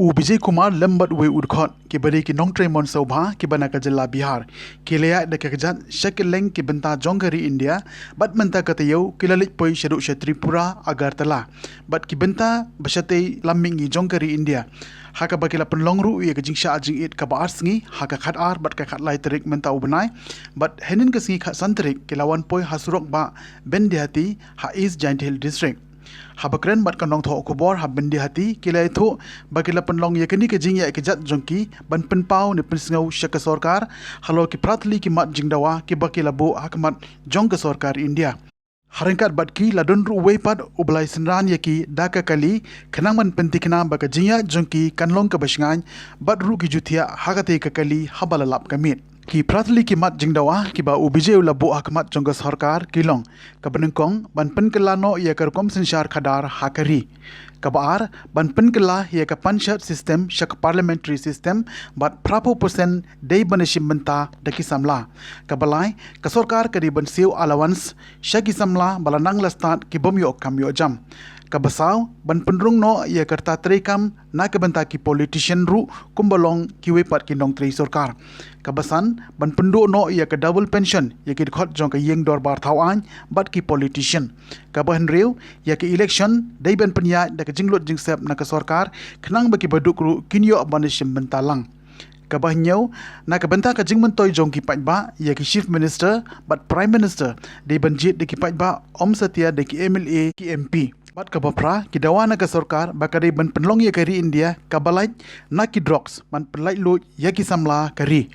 विजय कुमार लंबत वे उड़खत के बड़े की नोंग ट्रेमोन सौभा के बना का जिला बिहार के लिया दकजत शक्लेंग के बनता जोंगरी इंडिया बट बनता कतयो के ललित पोई शरु त्रिपुरा अगरतला बट की बनता बशते लम्मिंगी जोंगरी India haka bakila penlongru ia ke jingsha jing it ka bar sngi haka khat ar bat ka khat lai terik menta ubnai but henin ke sngi khat santrik ke lawan poi hasurok ba bendiati ha East Giant Hill district habakren bat kanong tho kubor ha bendiati ke lai tho bakila penlong ia keni ke jing ya ke jat jongki ban penpau ni pensngau shaka sarkar halo ki pratli ki mat jingdawa ki bakila bo hakmat jong ke sarkar India Harangkat batki ladon ruway pad ublay senran yaki daka kali kenang man pentikna baka jinya jongki kanlong ka basngan bat ru ki jutia hagate ka kali habalalap kamit ki pratli ki mat jingdawa ki ba ubije ula bo hakmat jongga sarkar kilong ka benengkong ban penkelano ya karkom sensyar khadar hakari kabar ban penkela ya ka panshat system shak parliamentary system bat prapo percent dei banashim benta daki samla kabalai ka sarkar kadi ban siu allowance shaki samla balanang lastat ki bomyo kamyo jam kabasaw ban penrung no ya karta trekam na ka benta ki politician ru kumbalong ki wepat ki nong trei sarkar kabasan ban pendu no ya ka double pension ya ki khot jong ka yeng dor bar thawan bat ki politician kabahan rew ya ki election dei ban penya da ka jinglot jingsep na ka sarkar khnang ba ki baduk ru kinyo banishim bentalang kabahnyau na ka benta ka jingmentoy jong ki pajba ya ki chief minister but prime minister dei banjit de ki pajba om satia de ki MLA ki MP bat ka bapra ki dawana ka sarkar bakari ban penlong ya kari India kabalai na ki drugs man pelai lo ya ki samla kari